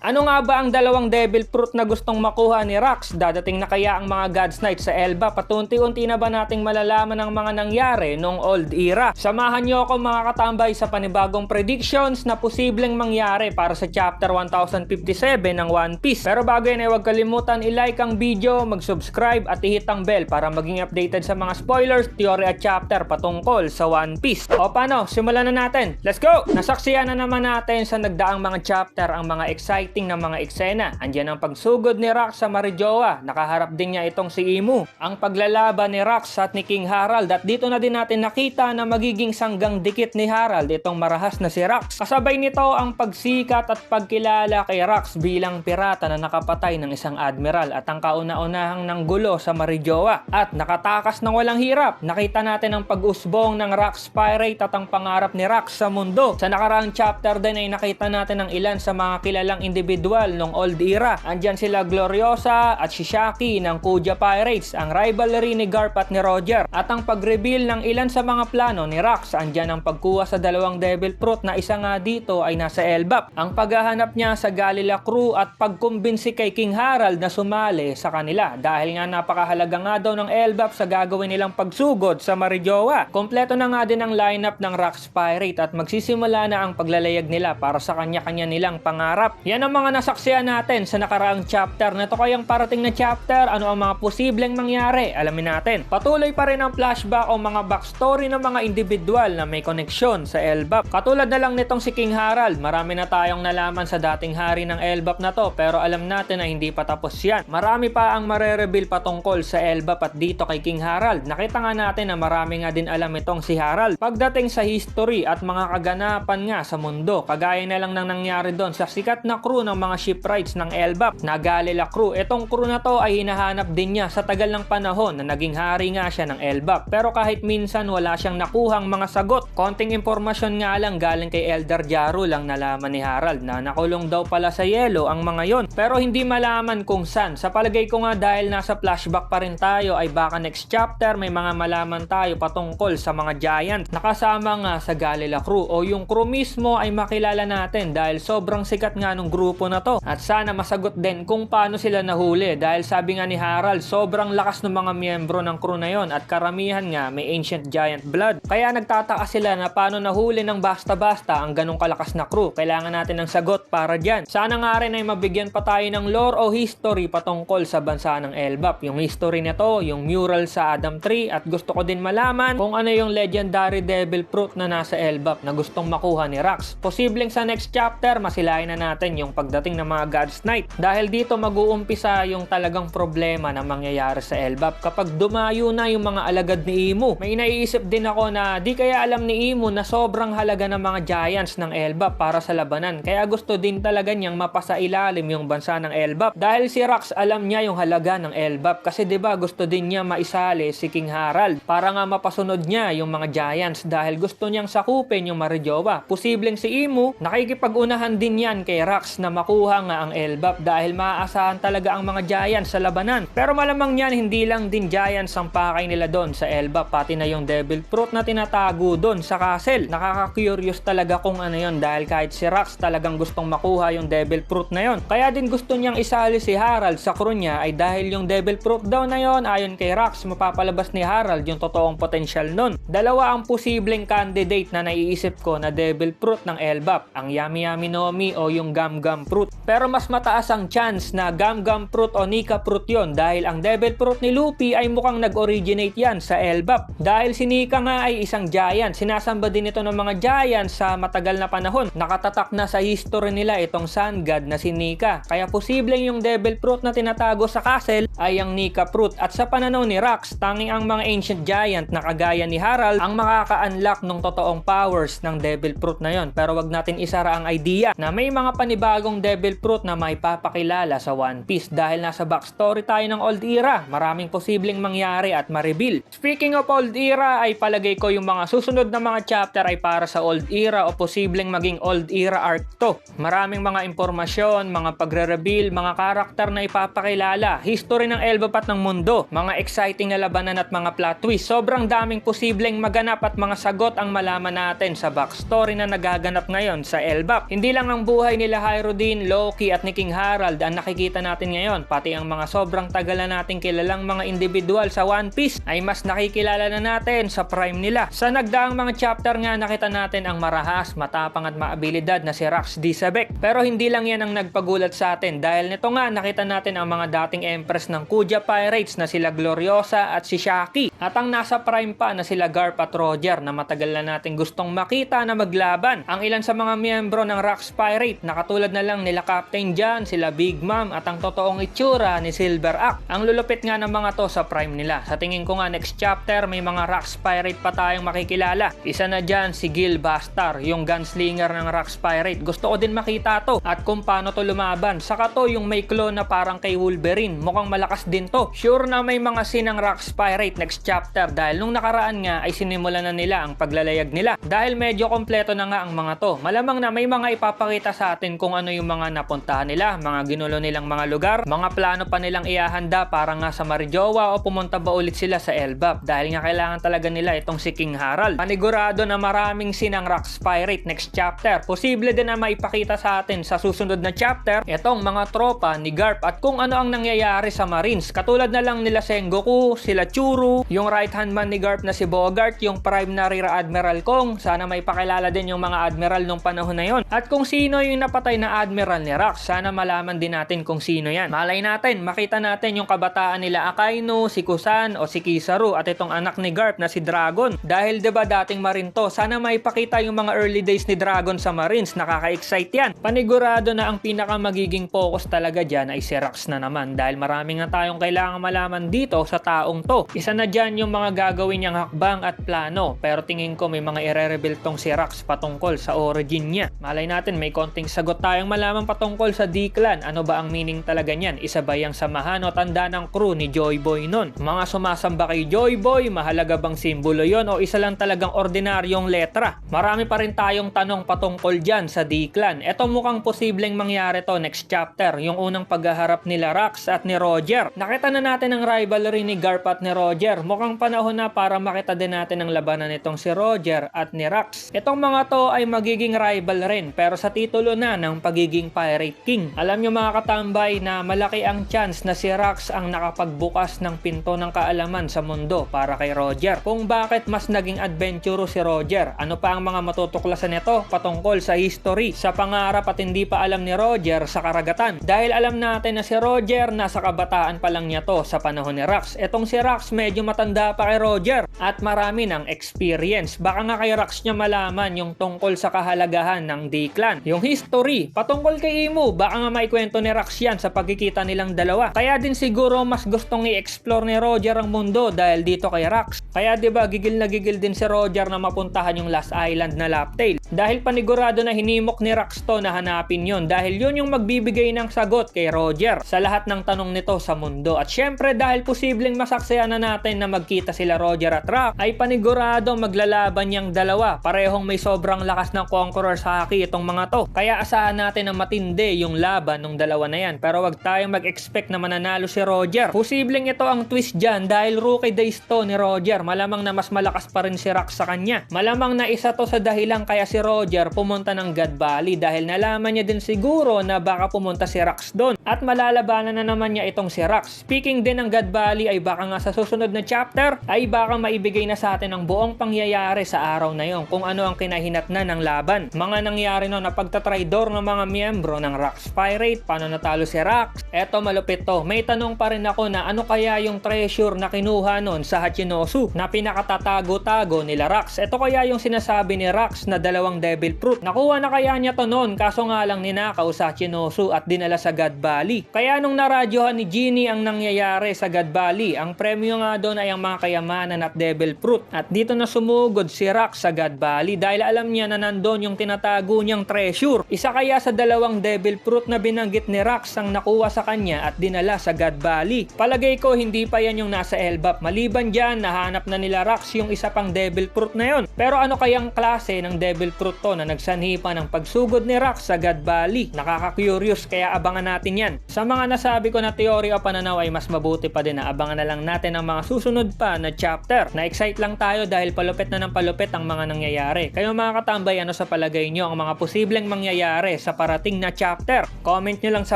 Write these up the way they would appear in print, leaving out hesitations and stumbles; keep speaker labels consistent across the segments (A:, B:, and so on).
A: Ano nga ba ang dalawang Devil Fruit na gustong makuha ni Rax? Dadating na kaya ang mga God's Knight sa Elbap? Patunti-unti na ba nating malalaman ang mga nangyari noong old era? Samahan niyo ako mga katambay sa panibagong predictions na posibleng mangyari para sa chapter 1057 ng One Piece. Pero bago yan ay huwag kalimutan i-like ang video, mag-subscribe at i-hit ang bell para maging updated sa mga spoilers, theory at chapter patungkol sa One Piece. O paano? Simulan na natin. Let's go! Nasaksiyan na naman natin sa nagdaang mga chapter ang mga exciting na mga eksena. Andiyan ang pagsugod ni Rax sa Marijoa. Nakaharap din niya itong si Imu. Ang paglalaban ni Rax at ni King Harald, at dito na din natin nakita na magiging sanggang dikit ni Harald itong marahas na si Rax. Kasabay nito ang pagsikat at pagkilala kay Rax bilang pirata na nakapatay ng isang admiral at ang kauna-unahang nanggulo sa Marijoa. At nakatakas ng walang hirap, nakita natin ang pag-usbong ng Rax Pirate at ang pangarap ni Rax sa mundo. Sa nakaraang chapter din ay nakita natin ang ilan sa mga kilalang individual ng old era. Andyan sila Gloriosa at Shishaki ng Kuja Pirates, ang rivalry ni Garp at ni Roger, at ang pag-reveal ng ilan sa mga plano ni Rax. Andyan ang pagkuha sa dalawang Devil Fruit na isa nga dito ay nasa Elbap, ang paghahanap niya sa Galila crew at pagkumbinsi kay King Harald na sumali sa kanila dahil nga napakahalaga nga daw ng Elbap sa gagawin nilang pagsugod sa Marijoa. Kompleto na nga din ang lineup ng Rax Pirate at magsisimula na ang paglalayag nila para sa kanya-kanya nilang pangarap. Yan ang mga nasaksihan natin sa nakaraang chapter. Na to kayang parating na chapter, ano ang mga posibleng mangyari? Alamin natin. Patuloy pa rin ang flashback o mga backstory ng mga individual na may koneksyon sa Elbap. Katulad na lang nitong si King Harald. Marami na tayong nalaman sa dating hari ng Elbap na to, pero alam natin na hindi pa tapos yan. Marami pa ang mare-reveal patungkol sa Elbap at dito kay King Harald. Nakita nga natin na marami nga din alam itong si Harald pagdating sa history at mga kaganapan nga sa mundo. Kagaya na lang ng nangyari doon sa sikat na crew ng mga shipwrights ng Elbap na Galila crew. Itong crew na to ay hinahanap din niya sa tagal ng panahon na naging hari nga siya ng Elbap. Pero kahit minsan wala siyang nakuhang mga sagot. Konting impormasyon nga lang galing kay Elder Jaru lang nalaman ni Harald na nakulong daw pala sa yelo ang mga yon. Pero hindi malaman kung saan. Sa palagay ko nga dahil nasa flashback pa rin tayo ay baka next chapter may mga malaman tayo patungkol sa mga giant nakasama nga sa Galila crew o yung crew mismo ay makilala natin dahil sobrang sikat nga nung grupo na to. At sana masagot din kung paano sila nahuli dahil sabi nga ni Harald sobrang lakas ng mga miyembro ng crew na yon at karamihan nga may ancient giant blood. Kaya nagtataka sila na paano nahuli ng basta-basta ang ganong kalakas na crew. Kailangan natin ng sagot para dyan. Sana nga rin ay mabigyan pa tayo ng lore o history patungkol sa bansa ng Elbap. Yung history nito, yung mural sa Adam Tree, at gusto ko din malaman kung ano yung legendary Devil Fruit na nasa Elbap na gustong makuha ni Rax. Posibleng sa next chapter masilayan na natin yung pagdating ng mga God's Knight dahil dito mag-uumpisa yung talagang problema na mangyayari sa Elbap kapag dumayo na yung mga alagad ni Imu. May naiisip din ako na di kaya alam ni Imu na sobrang halaga ng mga giants ng Elbap para sa labanan, kaya gusto din talaga niyang mapasailalim yung bansa ng Elbap dahil si Rax alam niya yung halaga ng Elbap kasi diba gusto din niya maisali si King Harald para nga mapasunod niya yung mga giants dahil gusto niyang sakupin yung Marijoa. Posibleng si Imu nakikipag-unahan din yan kay Rax na makuha nga ang Elbap dahil maaasahan talaga ang mga giants sa labanan. Pero malamang yan hindi lang din giants ang pakay nila doon sa Elbap, pati na yung Devil Fruit na tinatago doon sa castle. Nakaka-curious talaga kung ano yon dahil kahit si Rax talagang gustong makuha yung Devil Fruit na yon. Kaya din gusto niyang isali si Harald sa crew niya ay dahil yung Devil Fruit daw na yon ayon kay Rax mapapalabas ni Harald yung totoong potential nun. Dalawa ang posibleng candidate na naiisip ko na Devil Fruit ng Elbap, ang Yami Yami Nomi o yung Gum Gum Fruit. Pero mas mataas ang chance na Gum Gum Fruit o Nika Fruit yon dahil ang Devil Fruit ni Luffy ay mukhang nag-originate yan sa Elbap. Dahil si Nika nga ay isang giant, sinasamba din ito ng mga giants sa matagal na panahon. Nakatatak na sa history nila itong Sun God na si Nika. Kaya posibleng yung Devil Fruit na tinatago sa castle ay ang Nika Fruit. At sa pananaw ni Rax, tanging ang mga ancient giant na kagaya ni Harald ang makaka-unlock ng totoong powers ng Devil Fruit na yon. Pero wag natin isara ang idea na may mga panibagong Devil Fruit na may papakilala sa One Piece dahil nasa backstory tayo ng old era. Maraming posibleng mangyari at ma-reveal. Speaking of old era ay palagay ko yung mga susunod na mga chapter ay para sa old era o posibleng maging old era arc to. Maraming mga impormasyon, mga pagre-reveal, mga karakter na ipapakilala, history ng Elbap at ng mundo, mga exciting na labanan at mga plot twist. Sobrang daming posibleng maganap at mga sagot ang malaman natin sa backstory na nagaganap ngayon sa Elbap. Hindi lang ang buhay nila Hyrule din Loki at ni King Harald ang nakikita natin ngayon, pati ang mga sobrang tagal na nating kilalang mga individual sa One Piece ay mas nakikilala na natin sa prime nila. Sa nagdaang mga chapter nga nakita natin ang marahas, matapang at maabilidad na si Rax D. Sebek. Pero hindi lang yan ang nagpagulat sa atin dahil nito nga nakita natin ang mga dating empress ng Kuja Pirates na sila Gloriosa at si Shaki. At ang nasa prime pa na sila Garp at Roger na matagal na natin gustong makita na maglaban. Ang ilan sa mga miyembro ng Rax Pirate na katulad na lang nila Captain John, sila Big Mom at ang totoong itsura ni Silver Axe. Ang lulupit nga ng mga to sa prime nila. Sa tingin ko nga next chapter may mga Rax Pirate pa tayong makikilala. Isa na dyan si Gil Bastar, yung gunslinger ng Rax Pirate. Gusto ko din makita to at kung paano to lumaban. Saka to yung may clone na parang kay Wolverine. Mukhang malakas din to. Sure na may mga scene ng Rax Pirate next chapter dahil nung nakaraan nga ay sinimulan na nila ang paglalayag nila. Dahil medyo kompleto na nga ang mga to. Malamang na may mga ipapakita sa atin kung ano yung mga napuntahan nila, mga ginulo nilang mga lugar, mga plano pa nilang ihahanda para nga sa Marijoa o pumunta ba ulit sila sa Elbap dahil nga kailangan talaga nila itong si King Harald. Panigurado na maraming sinang Rax Pirate next chapter. Posible din na maipakita sa atin sa susunod na chapter itong mga tropa ni Garp at kung ano ang nangyayari sa Marines. Katulad na lang nila Sengoku, sila Churu, yung right hand man ni Garp na si Bogart, yung prime na Rear Admiral Kong. Sana may pakilala din yung mga admiral nung panahon na yon. At kung sino yung napatay na admiral ni Rax, sana malaman din natin kung sino yan. Malay natin, makita natin yung kabataan nila Akainu, si Kusan o si Kizaru at itong anak ni Garp na si Dragon. Dahil 'di ba dating Marine to, sana maipakita yung mga early days ni Dragon sa Marines, nakaka-excite yan. Panigurado na ang pinaka magiging focus talaga dyan ay si Rax na naman dahil marami nga tayong kailangan malaman dito sa taong to. Isa na dyan yung mga gagawin niyang hakbang at plano, pero tingin ko may mga ire-reveal tong si Rax patungkol sa origin niya. Malay natin may konting sagot tayong malaman patungkol sa D-Clan. Ano ba ang meaning talaga niyan? Isa ba yung samahan o tanda ng crew ni Joy Boy nun? Mga sumasamba kay Joy Boy, mahalaga bang simbolo yon o isa lang talagang ordinaryong letra? Marami pa rin tayong tanong patungkol dyan sa D-Clan. Ito mukhang posibleng mangyari to next chapter, yung unang paghaharap nila Rax at ni Roger. Nakita na natin ang rivalry ni Garp at ni Roger. Mukhang panahon na para makita din natin ang labanan nitong si Roger at ni Rax. Itong mga to ay magiging rival rin pero sa titulo na ng pagiging Pirate King. Alam nyo mga katambay na malaki ang chance na si Rax ang nakapagbukas ng pinto ng kaalaman sa mundo para kay Roger. Kung bakit mas naging adventurous si Roger, ano pa ang mga matutuklasan nito patungkol sa history, sa pangarap at hindi pa alam ni Roger sa karagatan. Dahil alam natin na si Roger nasa kabataan pa lang niya to sa panahon ni Rax. Etong si Rax medyo matanda pa kay Roger at marami ng experience. Baka nga kay Rax niya malaman yung tungkol sa kahalagahan ng D-Clan. Yung history, patungkol kay Imu, baka nga maikwento ni Rax yan sa pagkikita nilang dalawa. Kaya din siguro mas gustong i-explore ni Roger ang mundo dahil dito kay Rax. Kaya 'di ba gigil na gigil din si Roger na mapuntahan yung Last Island na Laptail. Dahil panigurado na hinimok ni Rax to na hanapin yon dahil yun yung magbibigay ng sagot kay Roger sa lahat ng tanong nito sa mundo. At syempre dahil posibleng masaksiyan na natin na magkita sila Roger at Rax, ay panigurado maglalaban yang dalawa. Parehong may sobrang lakas ng Conqueror sa haki itong mga to. Kaya asahan natin na matindi yung laban ng dalawa na yan. Pero wag tayong mag-expect na mananalo si Roger. Posibleng ito ang twist dyan dahil rookie days to ni Roger. Malamang na mas malakas pa rin si Rax sa kanya. Malamang na isa to sa dahilan kaya si Roger pumunta ng God Valley dahil nalaman niya din siguro na baka pumunta si Rax doon. At malalabanan na naman niya itong si Rax. Speaking din ng God Valley ay baka nga sa susunod na chapter ay baka maibigay na sa atin ang buong pangyayari sa araw na yon kung ano ang kinahinatnan ng laban. Mga nangyari no na pagtatraidor ng mga miyembro ng Rax Pirate, paano natalo si Rax. Eto malupit to. May tanong pa rin ako na ano kaya yung treasure na kinuha nun sa Hachinosu na pinakatatago-tago nila Rax. Ito kaya yung sinasabi ni Rax na dalawang devil fruit. Nakuha na kaya niya to noon kaso nga lang ninakaw sa Hachinosu at dinala sa God Valley. Kaya nung naradyohan ni Genie ang nangyayari sa God Valley, ang premyo nga doon ay ang mga kayamanan at devil fruit. At dito na sumugod si Rax sa God Valley dahil alam niya na nandun yung tinatago niyang treasure. Isa kaya sa dalawang devil fruit na binanggit ni Rax ang nakuha sa kanya at dinala sa God Valley. Palagay ko hindi pa yan yung nasa Elbap. Maliban dyan, nahanap na nila Rax yung isa pang devil fruit na yon. Pero ano kayang klase ng devil fruit to na nagsanhi pa ng pagsugod ni Rax sa God Valley? Nakaka-curious kaya abangan natin yan. Sa mga nasabi ko na teorya o pananaw ay mas mabuti pa din na abangan na lang natin ang mga susunod pa na chapter. Na-excite lang tayo dahil palupit na ng palupit ang mga nangyayari. Kayo mga katambay, ano sa palagay nyo ang mga posibleng mangyayari sa paparating na chapter. Comment nyo lang sa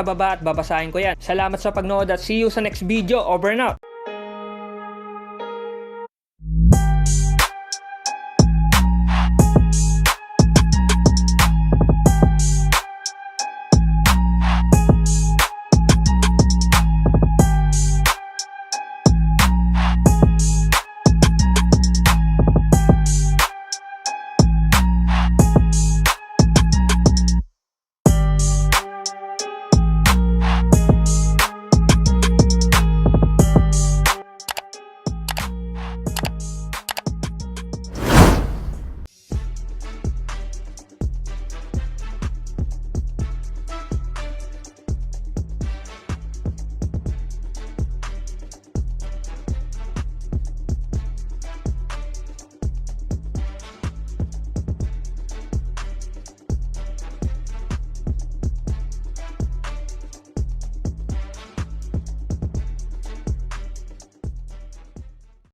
A: baba at babasahin ko yan. Salamat sa pagnood at see you sa next video. Over and out!